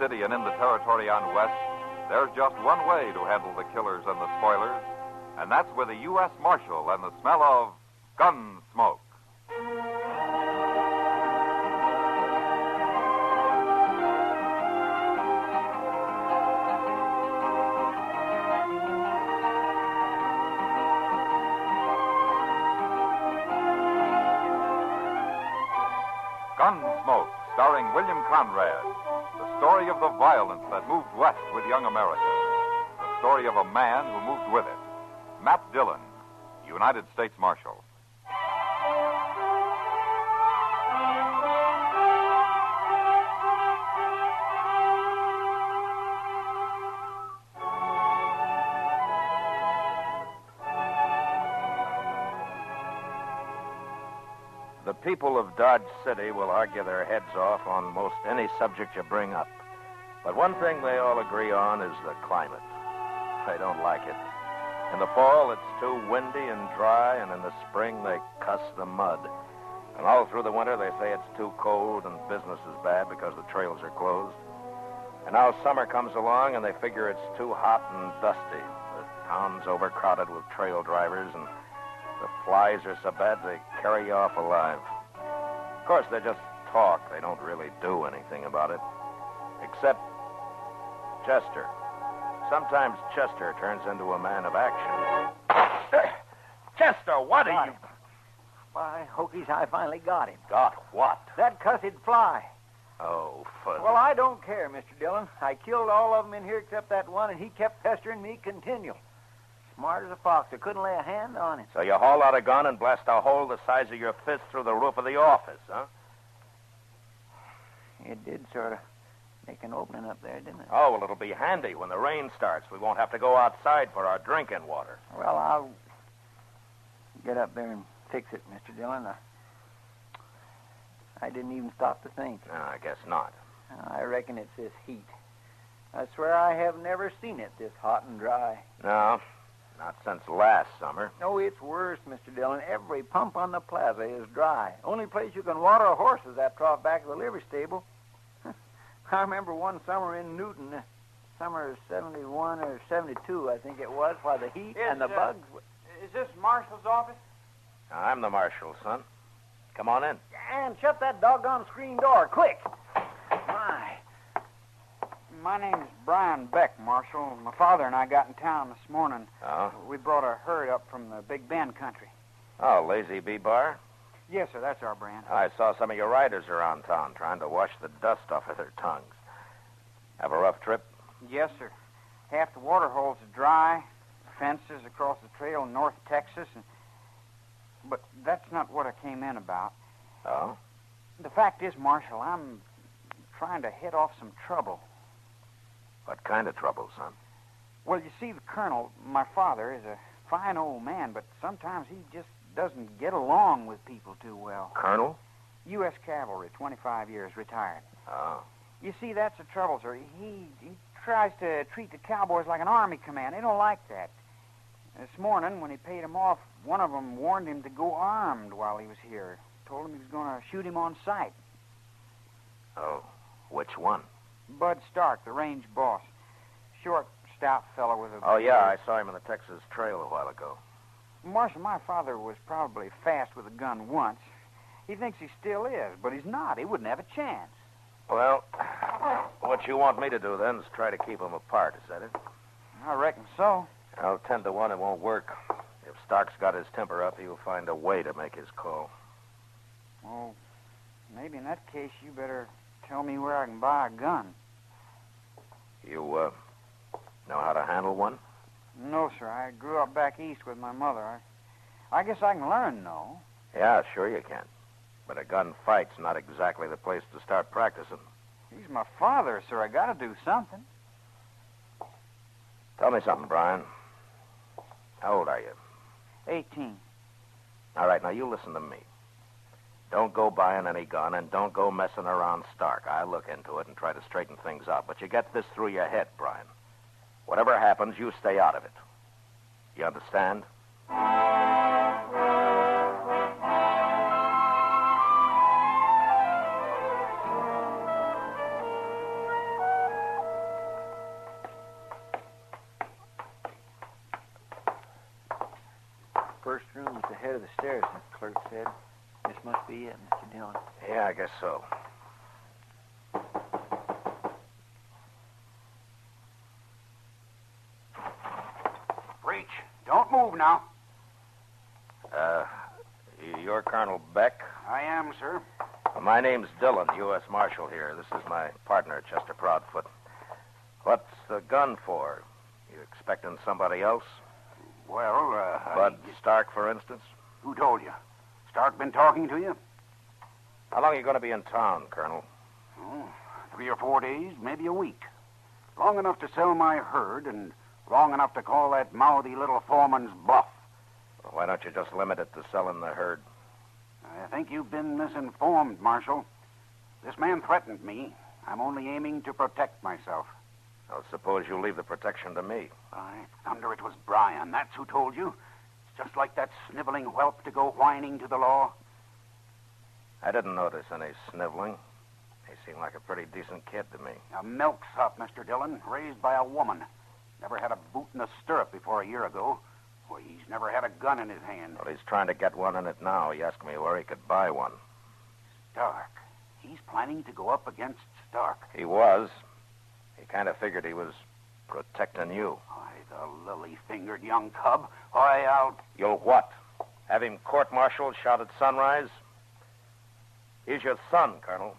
city and in the territory on West, there's just one way to handle the killers and the spoilers, and that's with a U.S. Marshal and the smell of Gunsmoke. Gunsmoke, starring William Conrad. The story of the violence that moved west with young America. The story of a man who moved with it. Matt Dillon, United States Marshal. The people of Dodge City will argue their heads off on most any subject you bring up. But one thing they all agree on is the climate. They don't like it. In the fall, it's too windy and dry, and in the spring, they cuss the mud. And all through the winter, they say it's too cold and business is bad because the trails are closed. And now summer comes along, and they figure it's too hot and dusty. The town's overcrowded with trail drivers, and the flies are so bad they carry you off alive. Of course, they just talk. They don't really do anything about it. Except Chester. Sometimes Chester turns into a man of action. Chester, what are you... By hokies, I finally got him. Got what? That cussed fly. Oh, fuzzy. Well, I don't care, Mr. Dillon. I killed all of them in here except that one, and he kept pestering me continual. Smart as a fox. I couldn't lay a hand on him. So you haul out a gun and blast a hole the size of your fist through the roof of the office, huh? It did sort of make an opening up there, didn't it? Oh, well, it'll be handy when the rain starts. We won't have to go outside for our drinking water. Well, I'll get up there and fix it, Mr. Dillon. I didn't even stop to think. No, I guess not. I reckon it's this heat. I swear I have never seen it this hot and dry. No, not since last summer. No, it's worse, Mr. Dillon. Every pump on the plaza is dry. Only place you can water a horse is that trough back of the livery stable. I remember one summer in Newton, summer of 71 or 72, I think it was, while the heat and the bugs... Is this Marshal's office? I'm the marshal, son. Come on in. And shut that doggone screen door, quick. My name's Brian Beck, Marshal. My father and I got in town this morning. Oh? We brought a herd up from the Big Bend country. Oh, Lazy B-Bar? Yes, sir, that's our brand. I saw some of your riders around town trying to wash the dust off of their tongues. Have a rough trip? Yes, sir. Half the water holes are dry, fences across the trail in North Texas, but that's not what I came in about. Oh? The fact is, Marshal, I'm trying to head off some trouble. What kind of trouble, son? Well, you see, the colonel, my father, is a fine old man, but sometimes he just doesn't get along with people too well. Colonel? U.S. Cavalry, 25 years, retired. Oh. You see, that's the trouble, sir. He tries to treat the cowboys like an army command. They don't like that. This morning, when he paid him off, one of them warned him to go armed while he was here. Told him he was going to shoot him on sight. Oh, which one? Bud Stark, the range boss. Short, stout fellow with a... Oh, yeah, I saw him in the Texas Trail a while ago. Marshal, my father was probably fast with a gun once. He thinks he still is, but he's not. He wouldn't have a chance. Well, what you want me to do, then, is try to keep them apart, is that it? I reckon so. Well, 10 to 1, it won't work. If Stark's got his temper up, he'll find a way to make his call. Well, maybe in that case, you better tell me where I can buy a gun. You, know how to handle one? No, sir. I grew up back east with my mother. I guess I can learn, though. Yeah, sure you can. But a gunfight's not exactly the place to start practicing. He's my father, sir. I got to do something. Tell me something, Brian. How old are you? 18. All right, now you listen to me. Don't go buying any gun, and don't go messing around Stark. I'll look into it and try to straighten things out. But you get this through your head, Brian. Whatever happens, you stay out of it. You understand? first room at the head of the stairs, the clerk said. This must be it, Mr. Dillon. Yeah, I guess so. Reach. Don't move now. You're Colonel Beck? I am, sir. My name's Dillon, U.S. Marshal here. This is my partner, Chester Proudfoot. What's the gun for? You expecting somebody else? Well, Bud Stark, for instance? Who told you? Stark been talking to you? How long are you going to be in town, Colonel? 3 or 4 days, maybe a week. Long enough to sell my herd and long enough to call that mouthy little foreman's bluff. Well, why don't you just limit it to selling the herd? I think you've been misinformed, Marshal. This man threatened me. I'm only aiming to protect myself. Well, suppose you leave the protection to me. By thunder, it was Brian. That's who told you. It's just like that sniveling whelp to go whining to the law. I didn't notice any sniveling. He seemed like a pretty decent kid to me. A milksop, Mr. Dillon, raised by a woman. Never had a boot in a stirrup before a year ago. Well, he's never had a gun in his hand. Well, he's trying to get one in it now. He asked me where he could buy one. Stark. He's planning to go up against Stark. He was. He kind of figured he was protecting you. Why, the lily-fingered young cub. Why, I'll... You'll what? Have him court-martialed, shot at sunrise? He's your son, Colonel.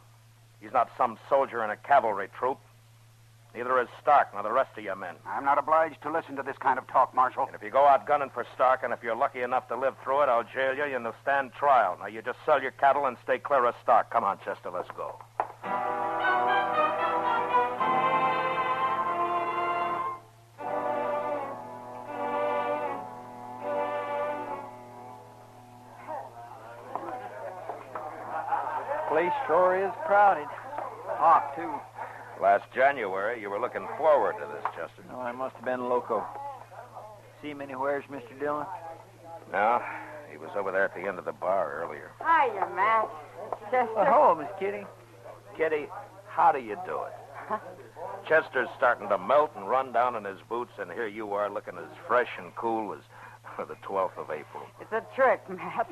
He's not some soldier in a cavalry troop. Neither is Stark nor the rest of your men. I'm not obliged to listen to this kind of talk, Marshal. And if you go out gunning for Stark, and if you're lucky enough to live through it, I'll jail you and you'll stand trial. Now, you just sell your cattle and stay clear of Stark. Come on, Chester, let's go. Place sure is crowded. Hot, too. Last January, you were looking forward to this, Chester. Oh, I must have been loco. See him anywheres, Mr. Dillon? No, he was over there at the end of the bar earlier. Hiya, Matt. Chester. Well, hello, Miss Kitty. Kitty, how do you do it? Chester's starting to melt and run down in his boots, and here you are looking as fresh and cool as the 12th of April. It's a trick, Matt.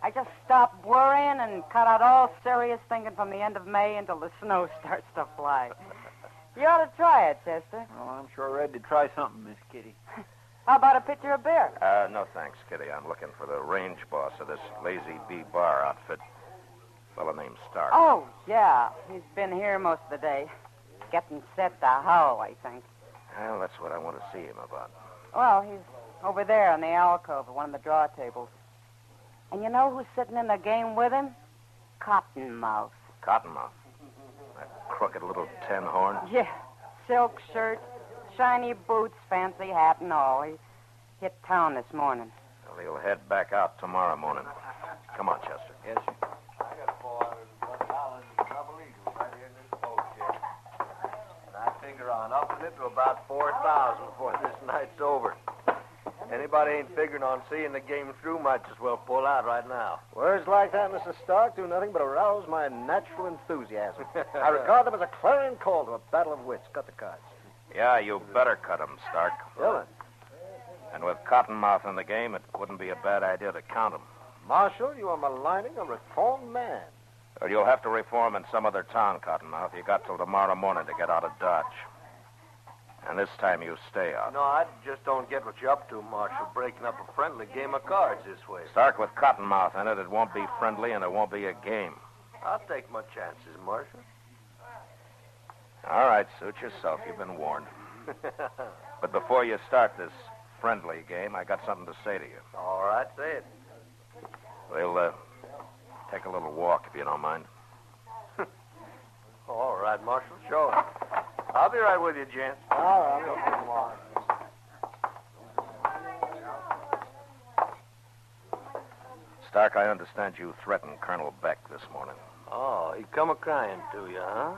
I just stopped worrying and cut out all serious thinking from the end of May until the snow starts to fly. You ought to try it, Chester. Oh, I'm sure ready to try something, Miss Kitty. How about a pitcher of beer? No thanks, Kitty. I'm looking for the range boss of this Lazy Bee bar outfit. Fellow named Stark. Oh, yeah. He's been here most of the day. Getting set to howl, I think. Well, that's what I want to see him about. Well, he's over there in the alcove at one of the draw tables. And you know who's sitting in the game with him? Cottonmouth. Cottonmouth. That crooked little tin horn. Yeah. Silk shirt, shiny boots, fancy hat and all. He hit town this morning. Well, he'll head back out tomorrow morning. Come on, Chester. Yes, sir. I got $401 in double eagles right here in this boat check. And I figure on upping it to about $4,000 before this night's over. Anybody ain't figuring on seeing the game through might as well pull out right now. Words like that, Mr. Stark, do nothing but arouse my natural enthusiasm. I regard them as a clarion call to a battle of wits. Cut the cards. Yeah, you better cut him, Stark. Dillon. And with Cottonmouth in the game, it wouldn't be a bad idea to count him. Marshal, you are maligning a reformed man. Well, you'll have to reform in some other town, Cottonmouth. You got till tomorrow morning to get out of Dodge. And this time you stay out. No, I just don't get what you're up to, Marshal, breaking up a friendly game of cards this way. Stark, with Cottonmouth in it, it won't be friendly and it won't be a game. I'll take my chances, Marshal. All right, suit yourself. You've been warned. But before you start this friendly game, I got something to say to you. All right, say it. We'll take a little walk, if you don't mind. All right, Marshal, sure. I'll be right with you, gent. All right, okay, come on. Stark, I understand you threatened Colonel Beck this morning. Oh, he come a-crying to you, huh?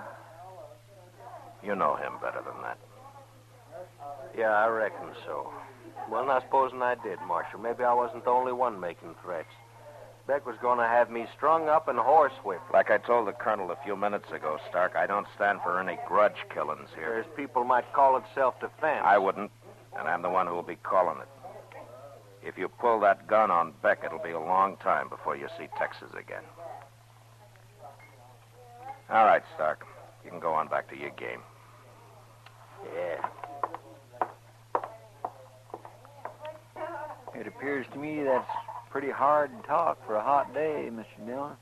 You know him better than that. Yeah, I reckon so. Well, now, supposing I did, Marshal. Maybe I wasn't the only one making threats. Beck was going to have me strung up and horsewhipped. Like I told the Colonel a few minutes ago, Stark, I don't stand for any grudge killings here. There's people might call it self-defense. I wouldn't, and I'm the one who will be calling it. If you pull that gun on Beck, it'll be a long time before you see Texas again. All right, Stark. You can go on back to your game. Yeah. It appears to me that's pretty hard talk for a hot day, Mr. Dillon.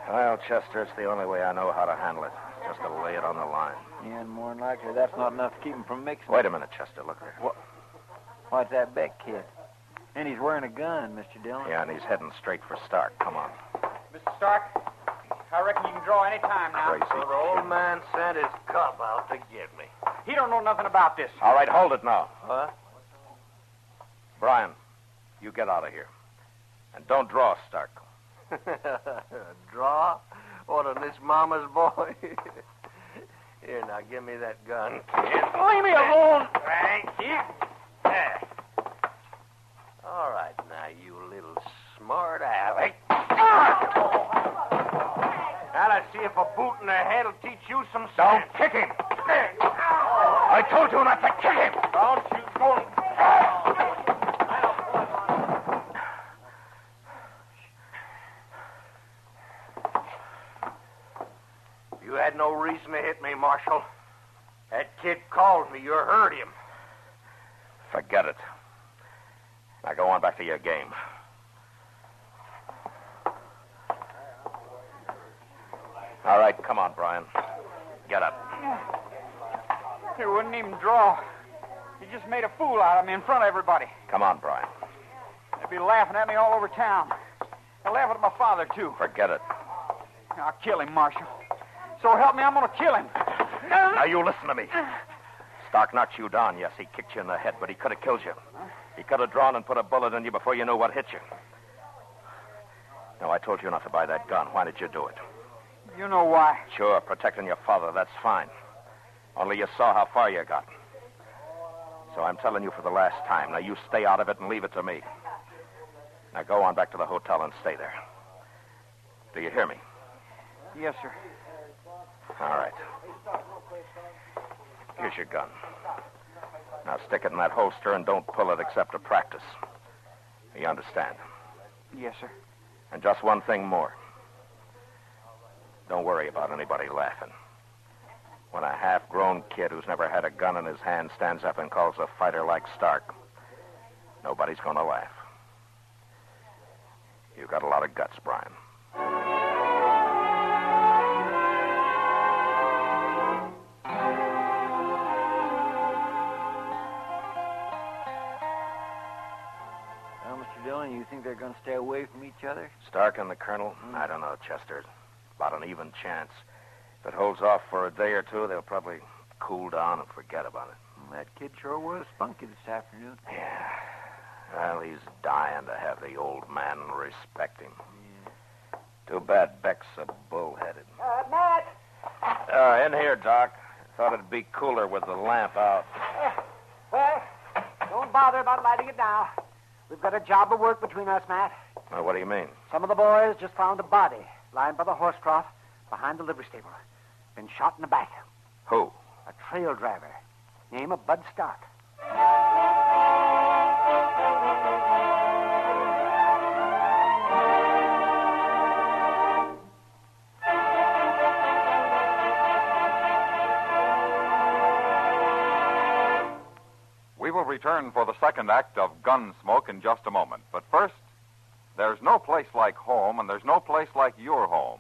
Well, Chester, it's the only way I know how to handle it. Just to lay it on the line. Yeah, and more than likely that's not enough to keep him from mixing. Wait a minute, Chester. Look there. What's that Beck kid? And he's wearing a gun, Mr. Dillon. Yeah, and he's heading straight for Stark. Come on. Mr. Stark, I reckon you can draw any time now. Crazy. So the old man sent his cub out to get me. He don't know nothing about this. All right, hold it now. Huh? Brian, you get out of here. And don't draw, Stark. Draw? What, on this mama's boy? Here, now, give me that gun, kid. Leave me alone. Thank you. There. All right, now, you little smart aleck. Now, let's see if a boot in the head will teach you some sense. Don't kick him. I told you not to kick him. Don't you go... You had no reason to hit me, Marshal. That kid called me. You heard him. Forget it. Now go on back to your game. All right, come on, Brian. Get up. He wouldn't even draw. He just made a fool out of me in front of everybody. Come on, Brian. They'll be laughing at me all over town. They're laughing at my father, too. Forget it. I'll kill him, Marshal. So help me, I'm going to kill him. Now you listen to me. Stark knocked you down. Yes, he kicked you in the head, but he could have killed you. He could have drawn and put a bullet in you before you knew what hit you. Now, I told you not to buy that gun. Why did you do it? You know why. Sure, protecting your father, that's fine. Only you saw how far you got. So I'm telling you for the last time. Now, you stay out of it and leave it to me. Now, go on back to the hotel and stay there. Do you hear me? Yes, sir. All right. Here's your gun. Now, stick it in that holster and don't pull it except to practice. You understand? Yes, sir. And just one thing more. Don't worry about anybody laughing. When a half-grown kid who's never had a gun in his hand stands up and calls a fighter like Stark, nobody's going to laugh. You got a lot of guts, Brian. Well, Mr. Dillon, you think they're going to stay away from each other? Stark and the Colonel? I don't know, Chester. About an even chance. If it holds off for a day or two, they'll probably cool down and forget about it. Well, that kid sure was spunky this afternoon. Yeah. Well, he's dying to have the old man respect him. Yeah. Too bad Beck's so bullheaded. Matt! In here, Doc. Thought it'd be cooler with the lamp out. Well, don't bother about lighting it now. We've got a job of work between us, Matt. Well, what do you mean? Some of the boys just found a body lying by the horse trough behind the livery stable. Been shot in the back. Who? A trail driver. Name of Bud Stark. We will return for the second act of Gunsmoke in just a moment. But first, there's no place like home, and there's no place like your home.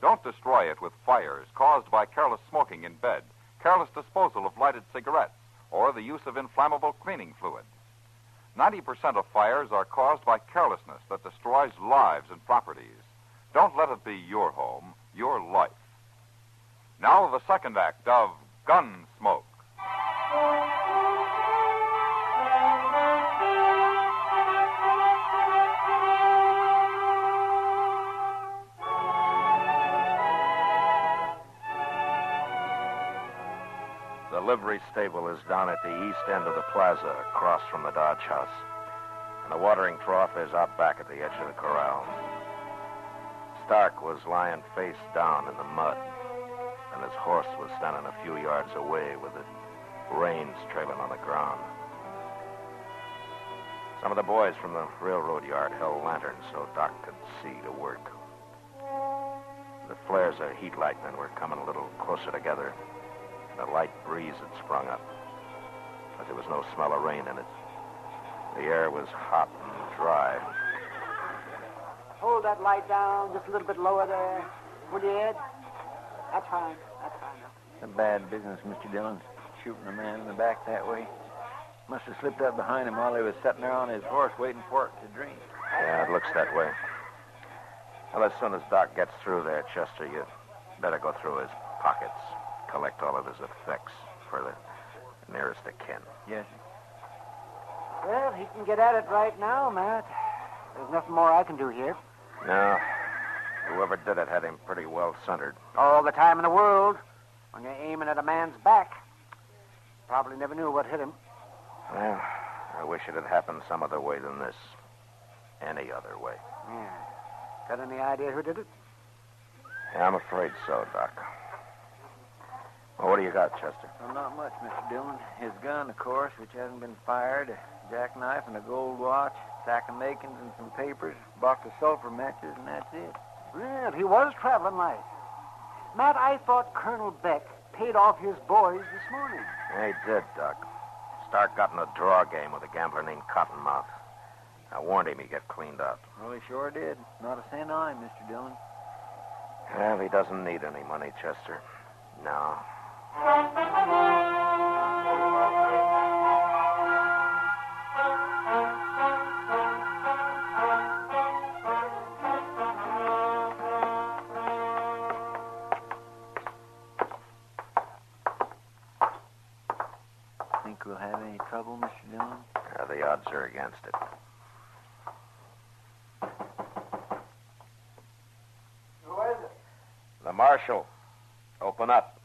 Don't destroy it with fires caused by careless smoking in bed, careless disposal of lighted cigarettes, or the use of inflammable cleaning fluid. 90% of fires are caused by carelessness that destroys lives and properties. Don't let it be your home, your life. Now, the second act of Gunsmoke. The livery stable is down at the east end of the plaza, across from the Dodge house. And the watering trough is out back at the edge of the corral. Stark was lying face down in the mud, and his horse was standing a few yards away with the reins trailing on the ground. Some of the boys from the railroad yard held lanterns so Doc could see to work. The flares of heat lightning were coming a little closer together. A light breeze had sprung up, but there was no smell of rain in it. The air was hot and dry. Hold that light down just a little bit lower there. Will you, Ed? That's fine. That's fine. It's a bad business, Mr. Dillon, shooting a man in the back that way. Must have slipped up behind him while he was sitting there on his horse waiting for it to drink. Yeah, it looks that way. Well, as soon as Doc gets through there, Chester, you better go through his pockets, collect all of his effects for the nearest of kin. Yes, sir. Well, he can get at it right now, Matt. There's nothing more I can do here. No, whoever did it had him pretty well centered. All the time in the world. When you're aiming at a man's back. Probably never knew what hit him. Well, I wish it had happened some other way than this. Any other way. Yeah. Got any idea who did it? Yeah, I'm afraid so, Doc. Well, what do you got, Chester? Well, not much, Mr. Dillon. His gun, of course, which hasn't been fired, a jackknife and a gold watch, sack of makings and some papers, box of sulfur matches, and that's it. Well, he was traveling light. Matt, I thought Colonel Beck paid off his boys this morning. Yeah, he did, Doc. Stark got in a draw game with a gambler named Cottonmouth. I warned him he'd get cleaned out. Well, he sure did. Not a cent on him, Mr. Dillon. Well, he doesn't need any money, Chester. No. Think we'll have any trouble, Mr. Dillon? The odds are against it. Who is it? The Marshal. Open up.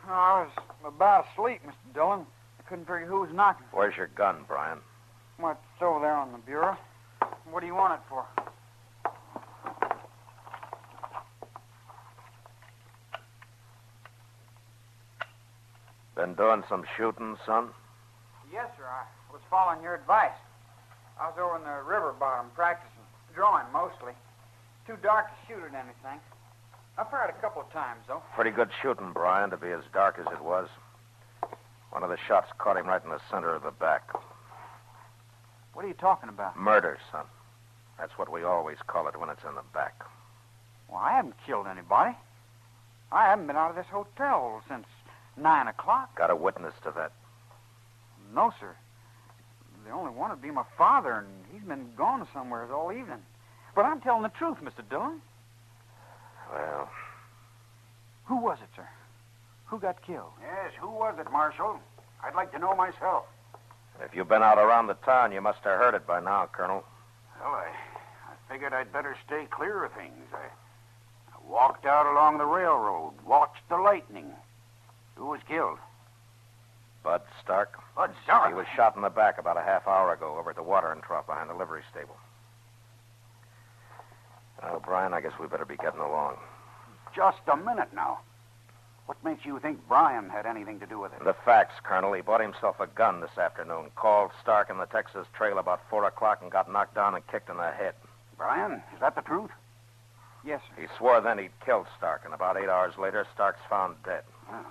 Oh, I was about asleep, Mr. Dillon. I couldn't figure who was knocking. Where's your gun, Brian? What's over there on the bureau? What do you want it for? Been doing some shooting, son? Yes, sir. I was following your advice. I was over in the river bottom practicing. Drawing, mostly. Too dark to shoot at anything. I fired a couple of times, though. Pretty good shooting, Brian, to be as dark as it was. One of the shots caught him right in the center of the back. What are you talking about? Murder, son. That's what we always call it when it's in the back. Well, I haven't killed anybody. I haven't been out of this hotel since 9 o'clock. Got a witness to that? No, sir. The only one would be my father, and he's been gone somewhere all evening. But I'm telling the truth, Mr. Dillon. Well, Who was it, sir? Who got killed? Yes, who was it, Marshal? I'd like to know myself. if you've been out around the town, you must have heard it by now, Colonel. Well, I figured I'd better stay clear of things. I walked out along the railroad, watched the lightning. Who was killed? Bud Stark. Bud Stark? He was shot in the back about a half hour ago over at the watering trough behind the livery stable. Well, Brian, I guess we better be getting along. Just a minute now. What makes you think Brian had anything to do with it? The facts, Colonel. He bought himself a gun this afternoon, called Stark in the Texas Trail about 4 o'clock and got knocked down and kicked in the head. Brian, is that the truth? Yes, sir. He swore then he'd killed Stark, and about 8 hours later, Stark's found dead. Oh.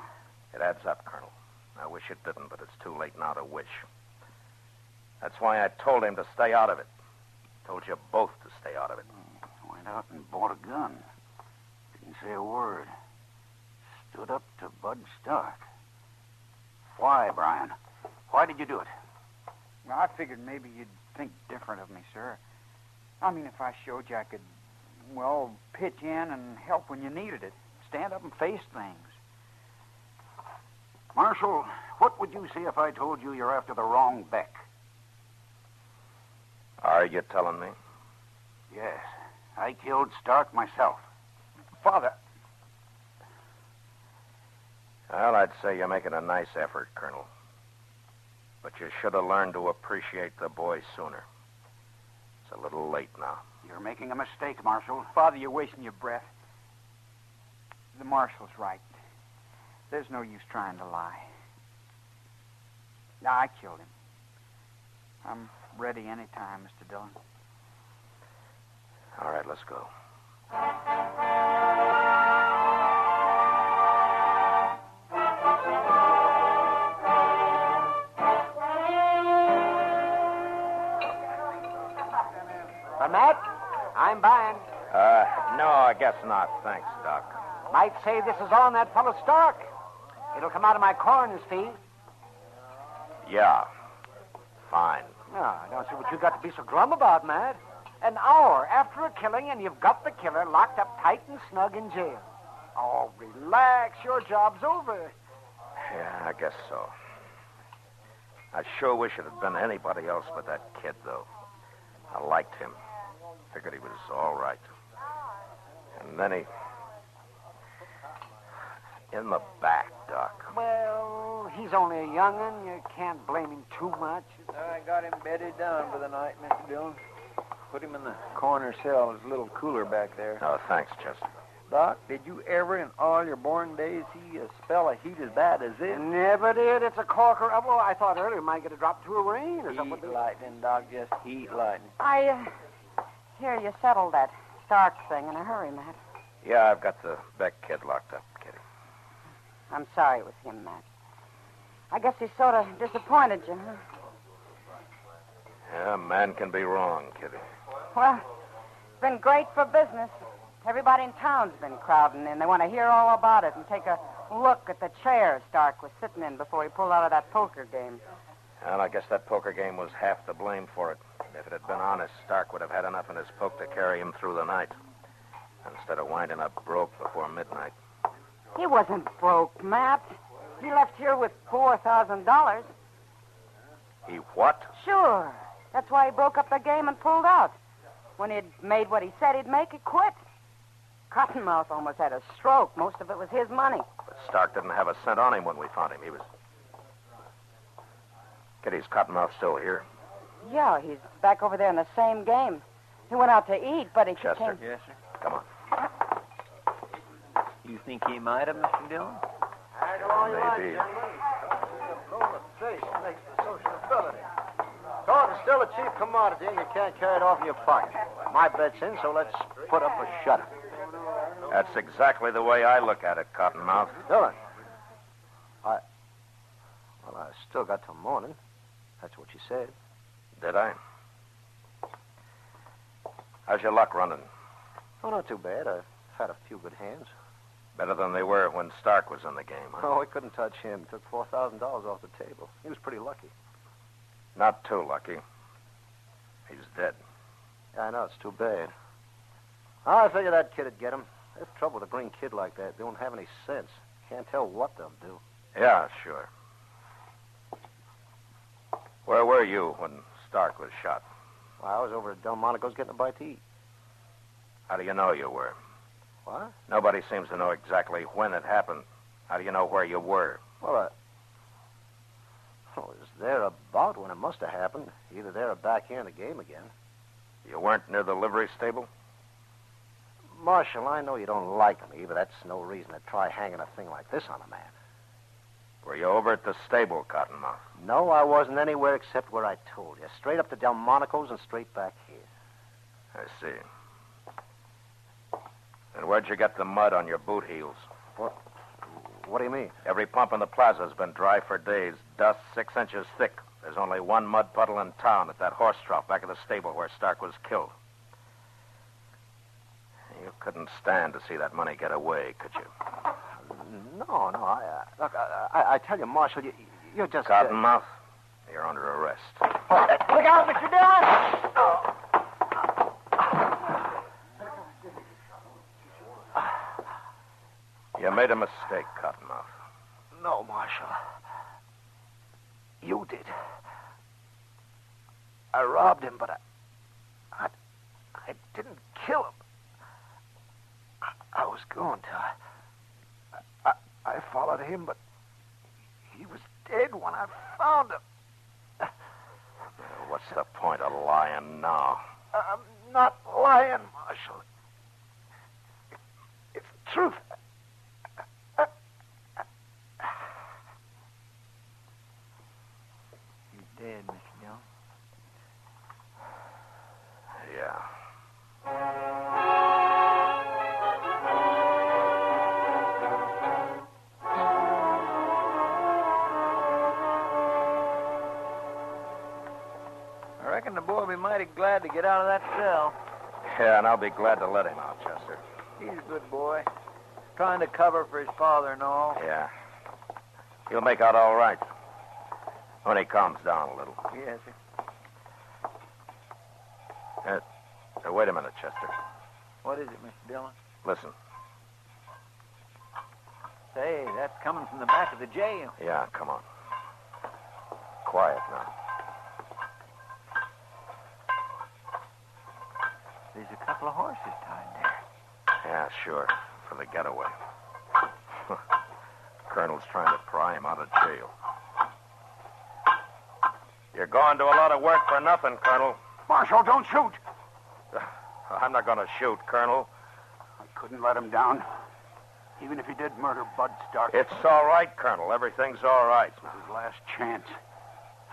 It adds up, Colonel. I wish it didn't, but it's too late now to wish. That's why I told him to stay out of it. Told you both to stay out of it. Went out and bought a gun. Didn't say a word. Stood up to Bud Stark. Why, Brian? Why did you do it? Well, I figured maybe you'd think different of me, sir. I mean, if I showed you I could, well, pitch in and help when you needed it. Stand up and face things. Marshal, what would you say if I told you you're after the wrong Beck? Are you telling me? Yes. I killed Stark myself. Father. Well, I'd say you're making a nice effort, Colonel. But you should have learned to appreciate the boy sooner. It's a little late now. You're making a mistake, Marshal. Father, you're wasting your breath. The marshal's right. There's no use trying to lie. Yeah, I killed him. I'm ready any time, Mr. Dillon. All right, let's go. Matt, I'm buying. No, I guess not. Thanks, Doc. Might say this is on that fellow Stark. It'll come out of my coroner's fee. Yeah. Fine. No, I don't see what you got to be so glum about, Matt. An hour after a killing, and you've got the killer locked up tight and snug in jail. Oh, relax. Your job's over. Yeah, I guess so. I sure wish it had been anybody else but that kid, though. I liked him. Figured he was all right. And then he... In the back, Doc. Well, he's only a young'un. You can't blame him too much. I got him bedded down for the night, Mr. Dillon. Put him in the corner cell. It's a little cooler back there. Oh, thanks, Chester. Doc, did you ever in all your born days see a spell of heat as bad as this? Never did. It's a corker. Oh, I thought earlier it might get a drop to a rain or something. Heat lightning, Doc, just heat lightning. I hear you settled that Stark thing in a hurry, Matt. Yeah, I've got the Beck kid locked up, Kitty. I'm sorry it was him, Matt. I guess he sort of disappointed you, huh? Yeah, a man can be wrong, Kitty. Well, it's been great for business. Everybody in town's been crowding in. They want to hear all about it and take a look at the chair Stark was sitting in before he pulled out of that poker game. And I guess that poker game was half to blame for it. If it had been honest, Stark would have had enough in his poke to carry him through the night, instead of winding up broke before midnight. He wasn't broke, Matt. He left here with $4,000. He what? Sure. That's why he broke up the game and pulled out. When he'd made what he said he'd make, he quit. Cottonmouth almost had a stroke. Most of it was his money. But Stark didn't have a cent on him when we found him. He was... Kitty's Cottonmouth still here? Yeah, he's back over there in the same game. He went out to eat, but he Chester. came... Yes, sir. Come on. You think he might have, Mr. Dillon? Maybe. Fish makes the sociability. Talk is still a cheap commodity, and you can't carry it off in your pocket. My bet's in, so let's put up a shutter. That's exactly the way I look at it, Cottonmouth. Dillon, I still got till morning. That's what you said. Did I? How's your luck running? Oh, not too bad. I've had a few good hands. Better than they were when Stark was in the game, huh? Oh, we couldn't touch him. Took $4,000 off the table. He was pretty lucky. Not too lucky. He's dead. Yeah, I know. It's too bad. I figured that kid would get him. There's trouble with a green kid like that. They don't have any sense. Can't tell what they'll do. Yeah, sure. Where were you when Stark was shot? Well, I was over at Delmonico's getting a bite to eat. How do you know you were? What? Nobody seems to know exactly when it happened. How do you know where you were? Well, I was there about when it must have happened. Either there or back here in the game again. You weren't near the livery stable? Marshal, I know you don't like me, but that's no reason to try hanging a thing like this on a man. Were you over at the stable, Cottonmouth? No, I wasn't anywhere except where I told you. Straight up to Delmonico's and straight back here. I see. And where'd you get the mud on your boot heels? What do you mean? Every pump in the plaza's been dry for days. Dust 6 inches thick. There's only one mud puddle in town at that horse trough back of the stable where Stark was killed. You couldn't stand to see that money get away, could you? No. Look, I tell you, Marshal, you're just... Cottonmouth, you're under arrest. Look out, Mr. Dillon! Oh. You made a mistake, Cottonmouth. No, Marshal. You did. I robbed him, but I didn't kill him. I was going to. I followed him, but he was dead when I found him. What's the point of lying now? I'm not lying, Marshal. It's the truth. dead, Mr. Dillon. Yeah. I reckon the boy will be mighty glad to get out of that cell. Yeah, and I'll be glad to let him out, Chester. He's a good boy. Trying to cover for his father and all. Yeah. He'll make out all right. When he calms down a little. Yes, sir. Wait a minute, Chester. What is it, Mr. Dillon? Listen. Say, that's coming from the back of the jail. Yeah, come on. Quiet now. There's a couple of horses tied there. Yeah, sure. For the getaway. Colonel's trying to pry him out of jail. You're going to a lot of work for nothing, Colonel. Marshal, don't shoot. I'm not going to shoot, Colonel. I couldn't let him down. Even if he did murder Bud Stark. It's all right, Colonel. Everything's all right. This is his last chance.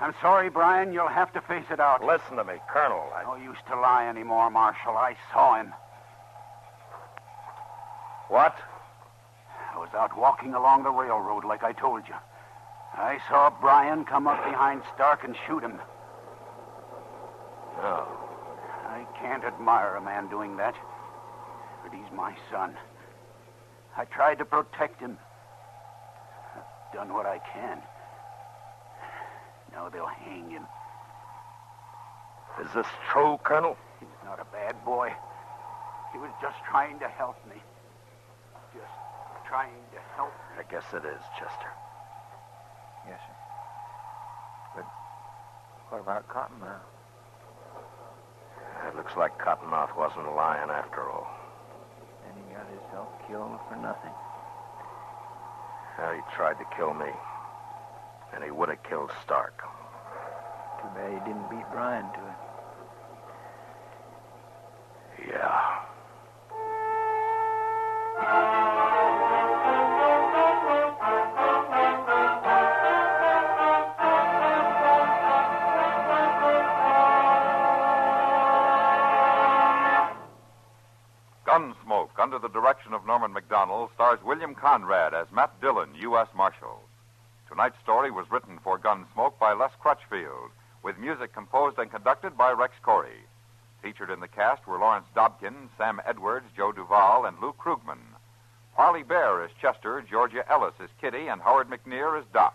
I'm sorry, Brian. You'll have to face it out. Listen to me, Colonel. No use to lie anymore, Marshal. I saw him. What? I was out walking along the railroad like I told you. I saw Brian come up behind Stark and shoot him. Oh. I can't admire a man doing that. But he's my son. I tried to protect him. I've done what I can. Now they'll hang him. Is this true, Colonel? He's not a bad boy. He was just trying to help me. Just trying to help me. I guess it is, Chester. Yes, sir. But what about Cottonmouth? It looks like Cottonmouth wasn't lying after all. And he got himself killed for nothing. Well, he tried to kill me. And he would have killed Stark. Too bad he didn't beat Brian to it. Yeah. Gunsmoke, under the direction of Norman Macdonnell, stars William Conrad as Matt Dillon, U.S. Marshal. Tonight's story was written for Gunsmoke by Les Crutchfield, with music composed and conducted by Rex Corey. Featured in the cast were Lawrence Dobkin, Sam Edwards, Joe Duvall, and Lou Krugman. Parley Baer is Chester, Georgia Ellis is Kitty, and Howard McNear is Doc.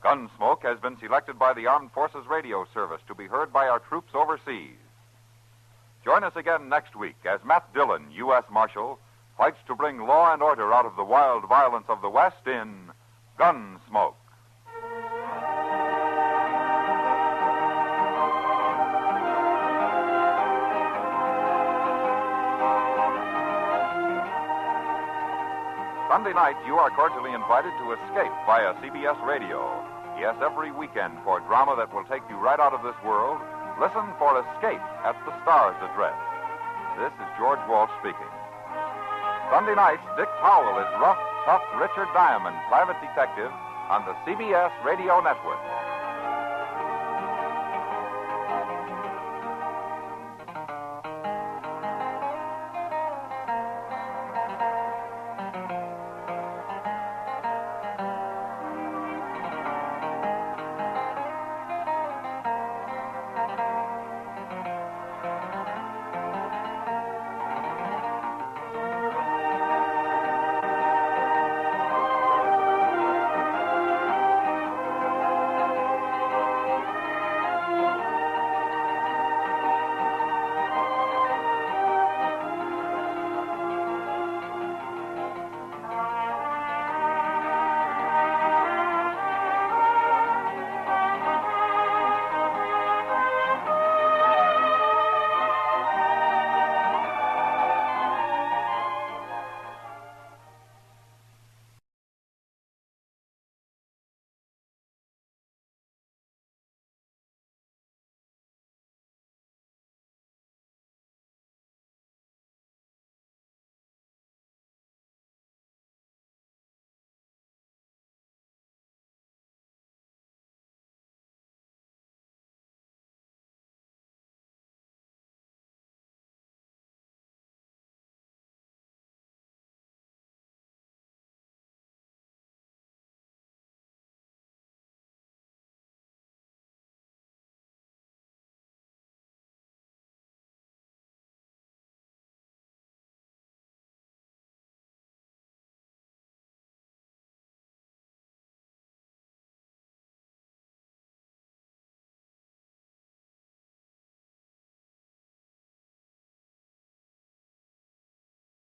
Gunsmoke has been selected by the Armed Forces Radio Service to be heard by our troops overseas. Join us again next week as Matt Dillon, U.S. Marshal, fights to bring law and order out of the wild violence of the West in Gunsmoke. Sunday night, you are cordially invited to escape via CBS Radio. Yes, every weekend for drama that will take you right out of this world, listen for Escape at the Star's Address. This is George Walsh speaking. Sunday nights, Dick Powell is rough, tough Richard Diamond, private detective, on the CBS Radio Network.